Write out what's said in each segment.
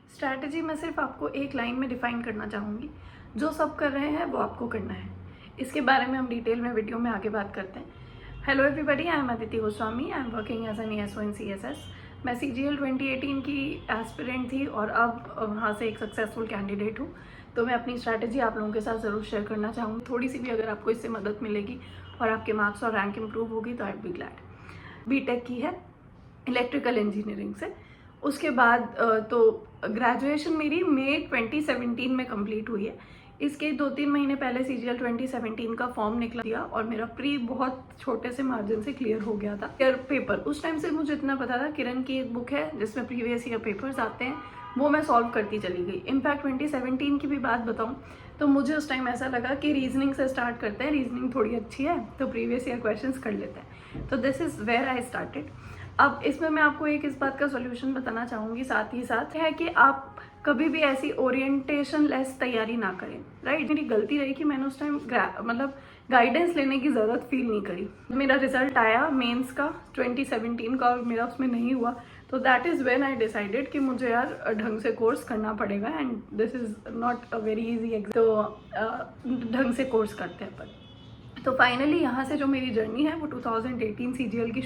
Strategy मैं सिर्फ आपको एक लाइन में डिफाइन करना चाहूँगी, जो सब कर रहे हैं वो आपको करना है। इसके बारे में हम डिटेल में वीडियो में आगे बात करते हैं। Hello everybody, I am Aditi Goswami, I am working as an ESO in CSS। मैं CGL 2018 की एस्पिरेंट थी और अब वहाँ से एक सक्सेसफुल कैंडिडेट हूँ। तो मैं अपनी स्ट्रैटेजी आप लोगों के साथ ज़रूर शेयर करना चाहूँगी। थोड़ी सी भी अगर आपको इससे मदद मिलेगी और आपके मार्क्स और रैंक इम्प्रूव होगी तो आई बी ग्लैड। BTech की है इलेक्ट्रिकल इंजीनियरिंग से। उसके बाद तो ग्रेजुएशन मेरी मई 2017 में कंप्लीट हुई है। इसके 2-3 महीने पहले CGL 2017 का फॉर्म निकला दिया और मेरा प्री बहुत छोटे से मार्जिन से क्लियर हो गया था। पेपर उस टाइम से मुझे इतना पता था, किरण की एक बुक है जिसमें प्रीवियस ईयर पेपर्स आते हैं, वो मैं सॉल्व करती चली गई। इनफैक्ट 2017 की भी बात बताऊं तो मुझे उस टाइम ऐसा लगा कि रीजनिंग से स्टार्ट करते हैं, रीजनिंग थोड़ी अच्छी है तो प्रीवियस ईयर क्वेश्चंस कर लेते हैं। तो this is where I started. अब इसमें मैं आपको एक इस बात का सॉल्यूशन बताना चाहूँगी, साथ ही साथ है कि आप कभी भी ऐसी ओरिएंटेशन लेस तैयारी ना करें। राइट, मेरी गलती रही कि मैंने उस टाइम मतलब गाइडेंस लेने की ज़रूरत फील नहीं करी। मेरा रिजल्ट आया मेंस का 2017 का और मेरा उसमें नहीं हुआ, तो that is when I decided कि मुझे यार ढंग से कोर्स करना पड़ेगा and this is not a very easy exam. तो ढंग से कोर्स करते हैं अपन। तो फाइनली यहाँ से जो मेरी जर्नी है वो 2018 CGL की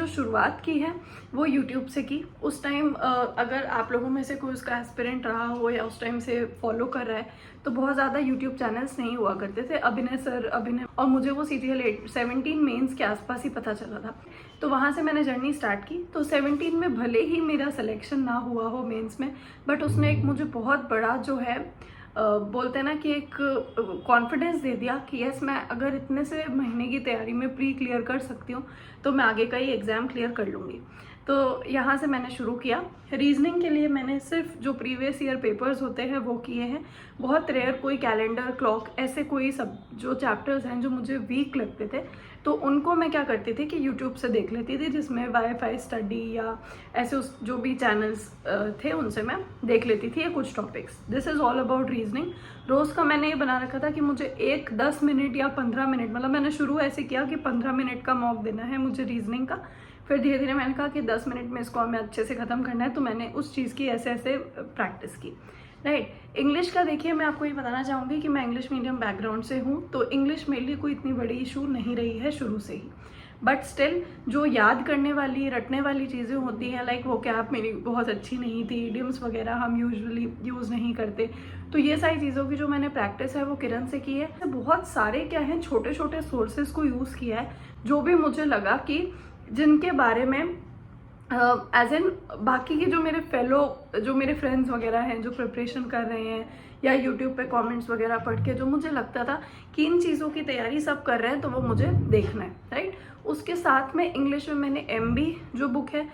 शुरुआत की है वो यूट्यूब से की। उस टाइम अगर आप लोगों में से कोई उसका एस्पिरेंट रहा हो या उस टाइम से फॉलो कर रहा है तो बहुत ज़्यादा यूट्यूब चैनल्स नहीं हुआ करते थे। अभिनय और मुझे वो CGL 17 मेंस के आसपास ही पता चला था, तो वहाँ से मैंने जर्नी स्टार्ट की। तो 17 में भले ही मेरा सिलेक्शन ना हुआ हो मेंस में, बट उसने एक मुझे बहुत बड़ा जो है बोलते हैं ना कि एक कॉन्फिडेंस दे दिया कि यस, मैं अगर इतने से महीने की तैयारी में प्री क्लियर कर सकती हूँ तो मैं आगे का ही एग्ज़ाम क्लियर कर लूँगी। तो यहाँ से मैंने शुरू किया। रीजनिंग के लिए मैंने सिर्फ जो प्रीवियस ईयर पेपर्स होते हैं वो किए हैं। बहुत रेयर कोई कैलेंडर, क्लॉक, ऐसे कोई सब जो चैप्टर्स हैं जो मुझे वीक लगते थे तो उनको मैं क्या करती थी कि यूट्यूब से देख लेती थी, जिसमें वाईफाई स्टडी या ऐसे उस जो भी चैनल्स थे उनसे मैं देख लेती थी ये कुछ topics. This is all about reasoning. रोज़ का मैंने ये बना रखा था कि मुझे 10 मिनट या 15 मिनट, मतलब मैंने शुरू ऐसे किया कि 15 मिनट का मॉक देना है मुझे रीजनिंग का। फिर धीरे धीरे मैंने कहा कि 10 मिनट में इसको हमें अच्छे से ख़त्म करना है, तो मैंने उस चीज़ की ऐसे ऐसे प्रैक्टिस की। राइट, इंग्लिश का देखिए मैं आपको ये बताना चाहूँगी कि मैं इंग्लिश मीडियम बैकग्राउंड से हूँ, तो इंग्लिश मेरे लिए कोई इतनी बड़ी इशू नहीं रही है शुरू से ही। बट स्टिल जो याद करने वाली, रटने वाली चीज़ें होती हैं, लाइक वोकैब मेरी बहुत अच्छी नहीं थी, इडियम्स वगैरह हम यूजुअली यूज़ नहीं करते, तो ये सारी चीज़ों की जो मैंने प्रैक्टिस है वो किरण से की है। बहुत सारे क्या हैं, छोटे छोटे सोर्सेज को यूज़ किया है जो भी मुझे लगा कि जिनके बारे में एज एन बाकी के जो मेरे फ्रेंड्स वगैरह हैं जो प्रिपरेशन कर रहे हैं या यूट्यूब पे कमेंट्स वगैरह पढ़ के जो मुझे लगता था कि इन चीज़ों की तैयारी सब कर रहे हैं तो वो मुझे देखना है। राइट, उसके साथ में इंग्लिश में मैंने MB जो बुक है,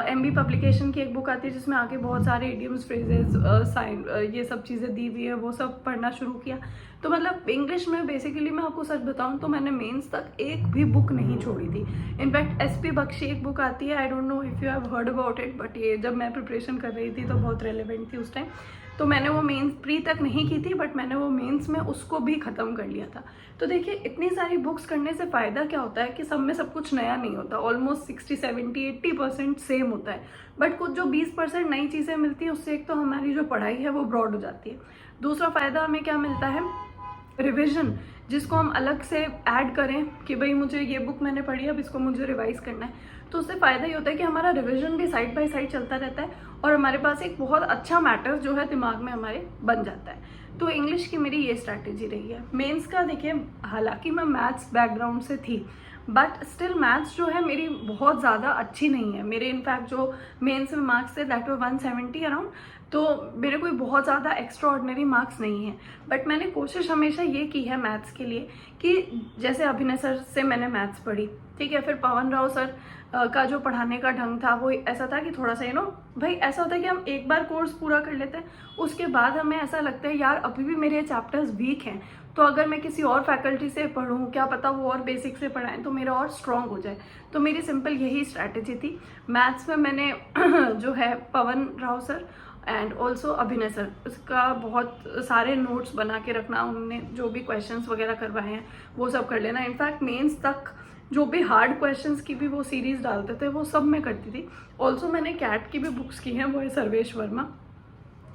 MB पब्लिकेशन की एक बुक आती है जिसमें आगे बहुत सारे इडियम्स, फ्रेजेस, साइन, ये सब चीज़ें दी हुई है, वो सब पढ़ना शुरू किया। तो मतलब इंग्लिश में बेसिकली मैं आपको सच बताऊं तो मैंने मेंस तक एक भी बुक नहीं छोड़ी थी। इनफैक्ट SP बख्शी एक बुक आती है, I don't know if you have heard about it, but ये जब मैं प्रिपरेशन कर रही थी तो बहुत रेलेवेंट थी उस टाइम। तो मैंने वो मेंस प्री तक नहीं की थी, बट मैंने वो मेंस में उसको भी ख़त्म कर लिया था। तो देखिए, इतनी सारी बुक्स करने से फ़ायदा क्या होता है कि सब में सब कुछ नया नहीं होता। ऑलमोस्ट 60, 70, 80% सेम होता है, बट कुछ जो 20% नई चीज़ें मिलती हैं उससे एक तो हमारी जो पढ़ाई है वो ब्रॉड हो जाती है। दूसरा फ़ायदा हमें क्या मिलता है, रिविज़न, जिसको हम अलग से ऐड करें कि भाई मुझे ये बुक मैंने पढ़ी, अब इसको मुझे रिवाइज करना है, तो उससे फ़ायदा ये होता है कि हमारा रिवीजन भी साइड बाय साइड चलता रहता है और हमारे पास एक बहुत अच्छा मैटर जो है दिमाग में हमारे बन जाता है। तो इंग्लिश की मेरी ये स्ट्रैटेजी रही है। मेंस का देखिए, हालांकि मैं मैथ्स बैकग्राउंड से थी, बट स्टिल मैथ्स जो है मेरी बहुत ज़्यादा अच्छी नहीं है। मेरे इनफैक्ट जो मेंस में मार्क्स थे दैट वर 170 अराउंड, तो मेरे कोई बहुत ज़्यादा एक्स्ट्रा ऑर्डिनरी मार्क्स नहीं है। बट मैंने कोशिश हमेशा ये की है मैथ्स के लिए कि जैसे अभिनय सर से मैंने मैथ्स पढ़ी, ठीक है, फिर पवन राव सर का जो पढ़ाने का ढंग था वो ऐसा था कि थोड़ा सा भाई ऐसा होता है कि हम एक बार कोर्स पूरा कर लेते हैं, उसके बाद हमें ऐसा लगता है यार अभी भी मेरे चैप्टर्स वीक हैं, तो अगर मैं किसी और फैकल्टी से पढ़ूँ, क्या पता वो और बेसिक से पढ़ाएं तो मेरा और स्ट्रॉन्ग हो जाए। तो मेरी सिंपल यही स्ट्रैटेजी थी। मैथ्स में मैंने जो है पवन राव सर एंड ऑल्सो अभिनय सर, उसका बहुत सारे नोट्स बना के रखना, उन्होंने जो भी क्वेश्चंस वगैरह करवाए हैं वो सब कर लेना। इनफैक्ट मेंस तक जो भी हार्ड क्वेश्चंस की भी वो सीरीज डालते थे वो सब मैं करती थी। ऑल्सो मैंने कैट की भी बुक्स की हैं, वो है सर्वेश वर्मा,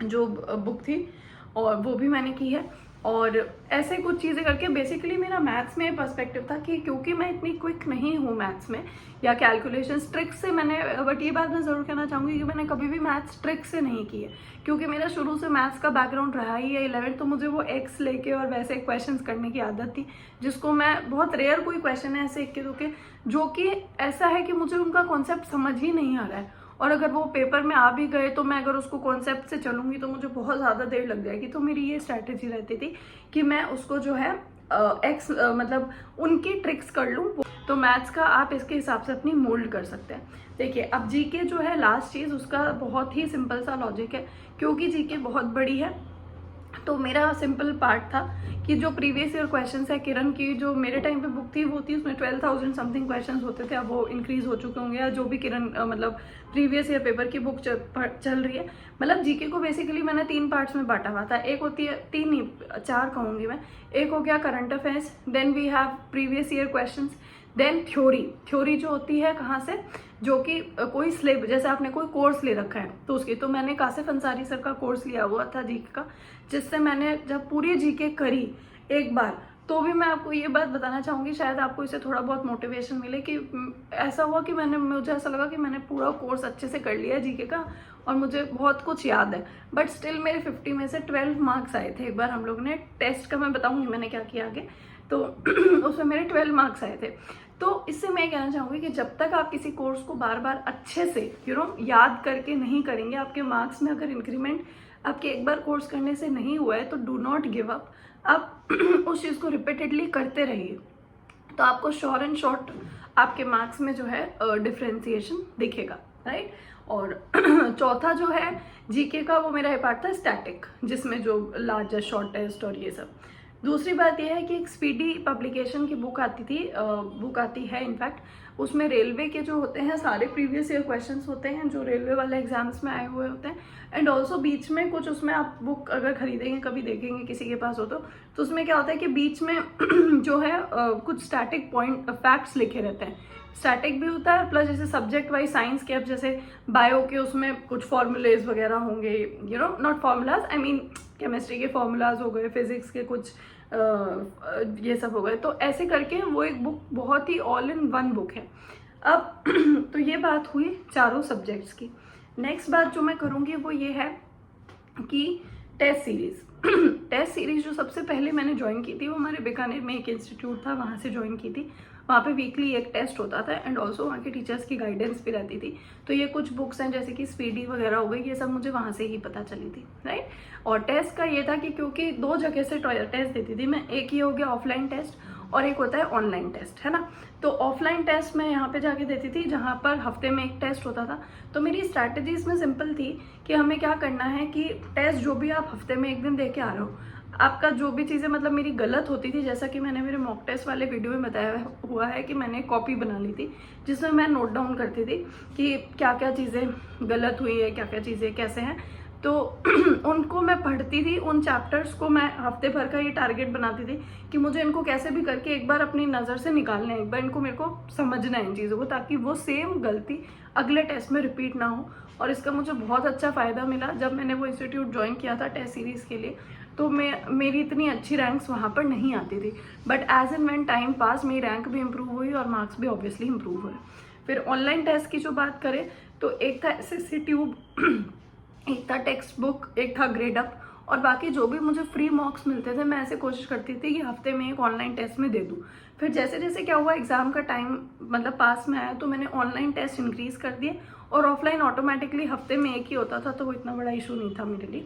जो बुक थी, और वो भी मैंने की है। और ऐसे कुछ चीज़ें करके बेसिकली मेरा मैथ्स में पर्सपेक्टिव था कि क्योंकि मैं इतनी क्विक नहीं हूँ मैथ्स में या कैलकुलेशन ट्रिक से मैंने, बट ये बात मैं ज़रूर कहना चाहूँगी कि मैंने कभी भी मैथ्स ट्रिक से नहीं की है, क्योंकि मेरा शुरू से मैथ्स का बैकग्राउंड रहा ही है 11, तो मुझे वो एक्स लेके और वैसे क्वेश्चंस करने की आदत थी, जिसको मैं बहुत रेयर कोई क्वेश्चन है ऐसे इक्के दुक्के जो कि ऐसा है कि मुझे उनका कॉन्सेप्ट समझ ही नहीं आ रहा है, और अगर वो पेपर में आ भी गए तो मैं अगर उसको कॉन्सेप्ट से चलूंगी तो मुझे बहुत ज़्यादा देर लग जाएगी। तो मेरी ये स्ट्रैटेजी रहती थी कि मैं उसको जो है मतलब उनकी ट्रिक्स कर लूँ। तो मैथ्स का आप इसके हिसाब से अपनी मोल्ड कर सकते हैं। देखिए, अब जीके जो है लास्ट चीज़, उसका बहुत ही सिंपल सा लॉजिक है, क्योंकि जीके बहुत बड़ी है। तो मेरा सिंपल पार्ट था कि जो प्रीवियस ईयर क्वेश्चंस है, किरण की जो मेरे टाइम पे बुक थी वो थी, उसमें 12,000 समथिंग क्वेश्चंस होते थे, अब वो इंक्रीज हो चुके होंगे, या जो भी किरण मतलब प्रीवियस ईयर पेपर की बुक चल रही है। मतलब जीके को बेसिकली मैंने 3 पार्ट्स में बांटा हुआ था। एक होती है, 3 नहीं 4 कहूँगी मैं। एक हो गया current affairs, then we have previous year question, then theory जो होती है कहाँ से, जो कि कोई स्लेब, जैसे आपने कोई कोर्स ले रखा है तो उसकी, तो मैंने कासिफ अंसारी सर का कोर्स लिया हुआ था जीके का, जिससे मैंने जब पूरी जीके करी एक बार, तो भी मैं आपको ये बात बताना चाहूँगी, शायद आपको इससे थोड़ा बहुत मोटिवेशन मिले कि ऐसा हुआ कि मुझे ऐसा लगा कि मैंने पूरा कोर्स अच्छे से कर लिया जीके का और मुझे बहुत कुछ याद है, बट स्टिल मेरे 50 में से 12 मार्क्स आए थे। एक बार हम लोग ने टेस्ट का, मैं बताऊँगी मैंने क्या किया आगे, तो उसमें मेरे 12 मार्क्स आए थे। तो इससे मैं कहना चाहूँगी कि जब तक आप किसी कोर्स को बार बार अच्छे से याद करके नहीं करेंगे, आपके मार्क्स में अगर इंक्रीमेंट आपके एक बार कोर्स करने से नहीं हुआ है तो डू नॉट गिव अप। आप उस चीज़ को रिपीटेडली करते रहिए, तो आपको श्योर एंड शॉर्ट आपके मार्क्स में जो है डिफ्रेंसिएशन दिखेगा, राइट। और चौथा जो है जीके का, वो मेरा पार्ट था स्टैटिक, जिसमें जो लार्जेस्ट शॉर्ट टेस्ट और ये सब। दूसरी बात यह है कि एक स्पीडी पब्लिकेशन की बुक आती है इनफैक्ट, उसमें रेलवे के जो होते हैं सारे प्रीवियस ईयर क्वेश्चंस होते हैं जो रेलवे वाले एग्जाम्स में आए हुए होते हैं, एंड ऑल्सो बीच में कुछ, उसमें आप बुक अगर खरीदेंगे, कभी देखेंगे किसी के पास हो तो उसमें क्या होता है कि बीच में जो है कुछ स्टैटिक पॉइंट फैक्ट्स लिखे रहते हैं। स्टैटिक भी होता है प्लस जैसे सब्जेक्ट वाइज साइंस के, अब जैसे बायो के उसमें कुछ फॉर्मूलेज वगैरह होंगे, not formulas, I mean chemistry के फॉर्मूलाज हो गए, फिजिक्स के कुछ ये सब हो गए। तो ऐसे करके वो एक बुक बहुत ही ऑल इन वन बुक है। अब तो ये बात हुई चारों सब्जेक्ट्स की। नेक्स्ट बात जो मैं करूँगी वो ये है कि टेस्ट सीरीज जो सबसे पहले मैंने ज्वाइन की थी वो हमारे बीकानेर में एक इंस्टीट्यूट था, वहाँ से ज्वाइन की थी। वहाँ पे वीकली एक टेस्ट होता था एंड ऑल्सो वहाँ के टीचर्स की गाइडेंस भी रहती थी। तो ये कुछ बुक्स हैं जैसे कि स्पीडी वगैरह हो गई, ये सब मुझे वहाँ से ही पता चली थी, राइट। और टेस्ट का ये था कि क्योंकि 2 जगह से टेस्ट देती थी मैं, एक ही हो गया ऑफलाइन टेस्ट और एक होता है ऑनलाइन टेस्ट, है ना। तो ऑफलाइन टेस्ट मैं यहाँ पे जाके देती थी जहाँ पर हफ्ते में एक टेस्ट होता था। तो मेरी स्ट्रैटेजी इसमें सिंपल थी कि हमें क्या करना है कि टेस्ट जो भी आप हफ्ते में एक दिन दे के आ रहे हो, आपका जो भी चीज़ें मतलब मेरी गलत होती थी, जैसा कि मैंने मेरे मॉक टेस्ट वाले वीडियो में बताया हुआ है कि मैंने कॉपी बना ली थी जिसमें मैं नोट डाउन करती थी कि क्या क्या चीज़ें गलत हुई है, क्या क्या चीज़ें कैसे हैं। तो उनको मैं पढ़ती थी, उन चैप्टर्स को मैं हफ्ते भर का ये टारगेट बनाती थी कि मुझे इनको कैसे भी करके एक बार अपनी नज़र से निकालना है, एक बार इनको मेरे को समझना है इन चीज़ों को, ताकि वो सेम गलती अगले टेस्ट में रिपीट ना हो। और इसका मुझे बहुत अच्छा फ़ायदा मिला जब मैंने वो इंस्टीट्यूट ज्वाइन किया था टेस्ट सीरीज़ के लिए। तो मेरी इतनी अच्छी रैंक्स वहाँ पर नहीं आती थी, but as and when time pass मेरी रैंक भी इम्प्रूव हुई और मार्क्स भी ऑब्वियसली इम्प्रूव हुए। फिर ऑनलाइन टेस्ट की जो बात करें तो एक था SSC ट्यूब, एक था टेक्स्ट बुक, एक था ग्रेड अप, और बाकी जो भी मुझे फ्री मॉक्स मिलते थे मैं ऐसे कोशिश करती थी कि हफ्ते में एक ऑनलाइन टेस्ट में दे दूँ। फिर जैसे जैसे क्या हुआ, एग्ज़ाम का टाइम मतलब पास में आया तो मैंने ऑनलाइन टेस्ट इंक्रीज़ कर दिए और ऑफलाइन ऑटोमेटिकली हफ्ते में एक ही होता था, तो वो इतना बड़ा इशू नहीं था मेरे लिए,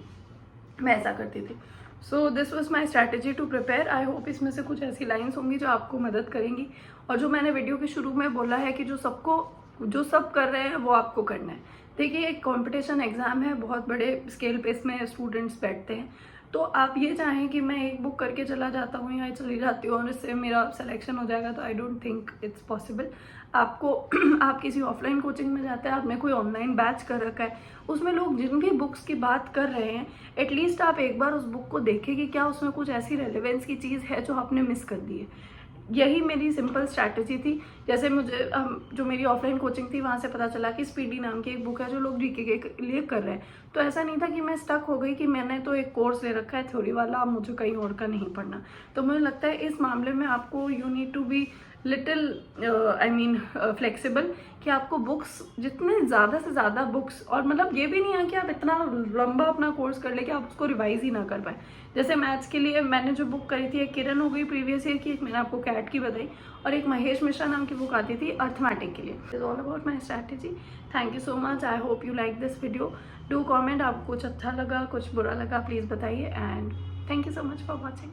मैं ऐसा करती थी। So this was my strategy to prepare. I hope इसमें से कुछ ऐसी लाइन्स होंगी जो आपको मदद करेंगी। और जो मैंने वीडियो के शुरू में बोला है कि जो सब कर रहे हैं वो आपको करना है। देखिए, एक कंपटीशन एग्ज़ाम है, बहुत बड़े स्केल पे इसमें स्टूडेंट्स बैठते हैं, तो आप ये चाहें कि मैं एक बुक करके चला जाता हूँ या चली जाती हूँ और इससे मेरा सिलेक्शन हो जाएगा, तो I don't think it's possible. आपको आप किसी ऑफलाइन कोचिंग में जाते हैं, आपने कोई ऑनलाइन बैच कर रखा है, उसमें लोग जिन भी बुक्स की बात कर रहे हैं, एटलीस्ट आप एक बार उस बुक को देखें कि क्या उसमें कुछ ऐसी रेलेवेंस की चीज़ है जो आपने मिस कर दी है। यही मेरी सिंपल स्ट्रैटेजी थी। जैसे मुझे जो मेरी ऑफलाइन कोचिंग थी वहाँ से पता चला कि स्पीडी नाम की एक बुक है जो लोग जीके के लिए कर रहे हैं, तो ऐसा नहीं था कि मैं स्टक हो गई कि मैंने तो एक कोर्स ले रखा है थ्योरी वाला, अब मुझे कहीं और का नहीं पढ़ना। तो मुझे लगता है इस मामले में आपको you need to be little flexible, कि आपको बुक्स जितने ज़्यादा से ज़्यादा बुक्स, और मतलब ये भी नहीं है कि आप इतना लंबा अपना कोर्स कर ले कि आप उसको रिवाइज ही ना कर पाए। जैसे मैथ्स के लिए मैंने जो बुक करी थी, एक किरण हो गई प्रीवियस ईयर की, एक मैंने आपको कैट की बताई, और एक महेश मिश्रा नाम की बुक आती थी अर्थमेटिक के लिए। Is all about my strategy. Thank you so much, I hope you like this video. Do comment, आपको कुछ अच्छा लगा कुछ बुरा लगा प्लीज़ बताइए, and thank you so much for watching.